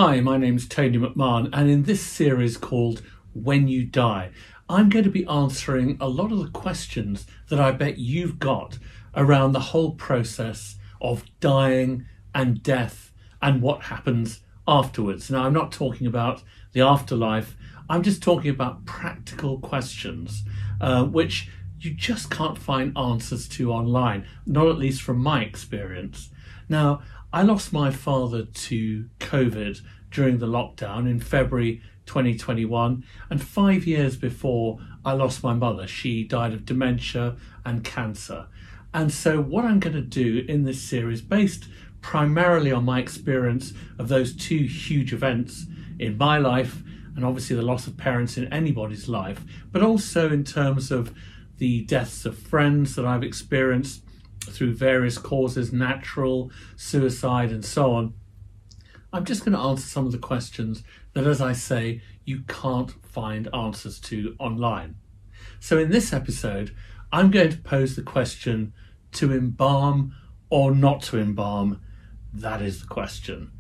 Hi, my name's Tony McMahon, and in this series called When You Die, I'm going to be answering a lot of the questions that I bet you've got around the whole process of dying and death and what happens afterwards. Now, I'm not talking about the afterlife, I'm just talking about practical questions which you just can't find answers to online, not at least from my experience. Now, I lost my father to COVID during the lockdown in February 2021, and 5 years before I lost my mother. She died of dementia and cancer. And so what I'm going to do in this series, based primarily on my experience of those two huge events in my life, and obviously the loss of parents in anybody's life, but also in terms of the deaths of friends that I've experienced through various causes, natural, suicide, and so on. I'm just going to answer some of the questions that, as I say, you can't find answers to online. So in this episode, I'm going to pose the question, to embalm or not to embalm? That is the question.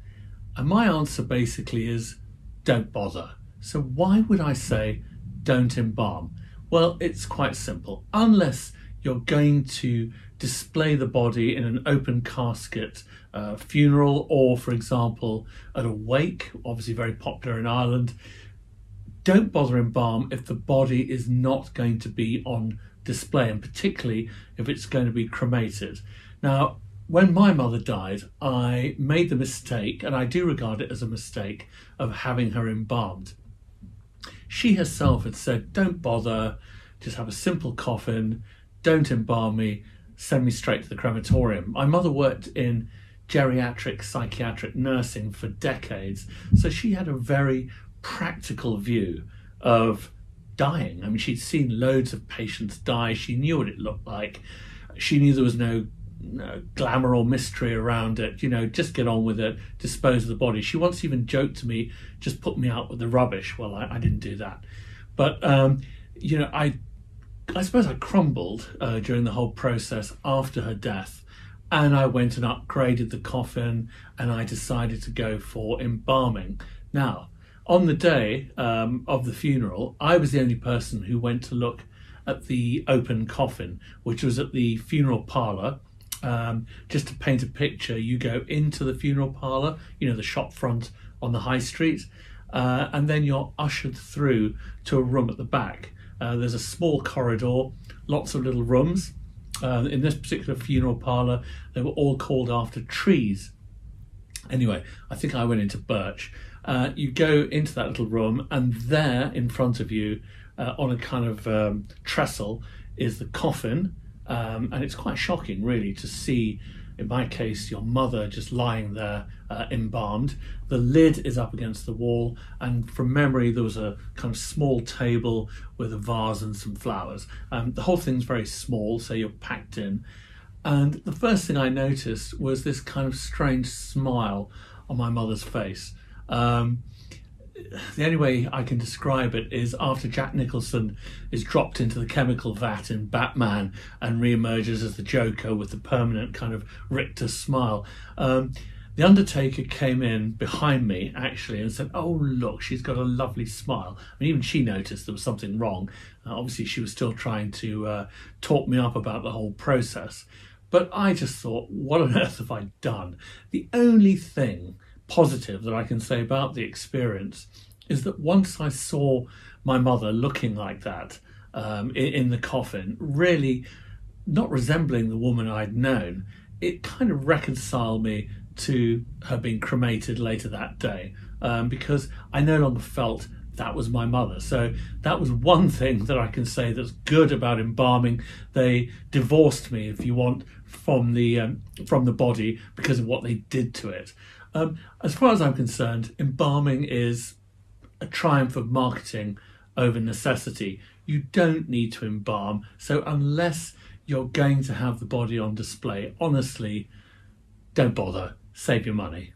And my answer basically is, don't bother. So why would I say don't embalm? Well, it's quite simple. Unless you're going to display the body in an open casket funeral, or for example at a wake, obviously very popular in Ireland, don't bother embalm if the body is not going to be on display, and particularly if it's going to be cremated. Now, when my mother died, I made the mistake, and I do regard it as a mistake, of having her embalmed. She herself had said, don't bother, just have a simple coffin, don't embalm me, send me straight to the crematorium. My mother worked in geriatric psychiatric nursing for decades, so she had a very practical view of dying. I mean, she'd seen loads of patients die, she knew what it looked like, she knew there was no glamour or mystery around it, just get on with it, dispose of the body. She once even joked to me, just put me out with the rubbish. Well, I didn't do that. But, I suppose I crumbled during the whole process after her death, and I went and upgraded the coffin, and I decided to go for embalming. Now, on the day of the funeral, I was the only person who went to look at the open coffin, which was at the funeral parlour. Just to paint a picture, you go into the funeral parlour, the shop front on the high street, and then you're ushered through to a room at the back. There's a small corridor, lots of little rooms. In this particular funeral parlour, they were all called after trees. Anyway, I think I went into birch. You go into that little room, and there in front of you, on a kind of trestle, is the coffin. And it's quite shocking, really, to see, in my case, your mother just lying there embalmed. The lid is up against the wall, and from memory there was a kind of small table with a vase and some flowers. The whole thing's very small, so you're packed in. And the first thing I noticed was this kind of strange smile on my mother's face. The only way I can describe it is after Jack Nicholson is dropped into the chemical vat in Batman and re-emerges as the Joker with the permanent kind of Richter smile. The Undertaker came in behind me actually and said, oh look, she's got a lovely smile. I mean, even she noticed there was something wrong. Obviously she was still trying to talk me up about the whole process. But I just thought, what on earth have I done? The only thing positive that I can say about the experience is that once I saw my mother looking like that in the coffin, really not resembling the woman I'd known, it kind of reconciled me to her being cremated later that day, because I no longer felt that was my mother. So that was one thing that I can say that's good about embalming. They divorced me, if you want, from the body because of what they did to it. As far as I'm concerned, embalming is a triumph of marketing over necessity. You don't need to embalm, so unless you're going to have the body on display, honestly, don't bother, save your money.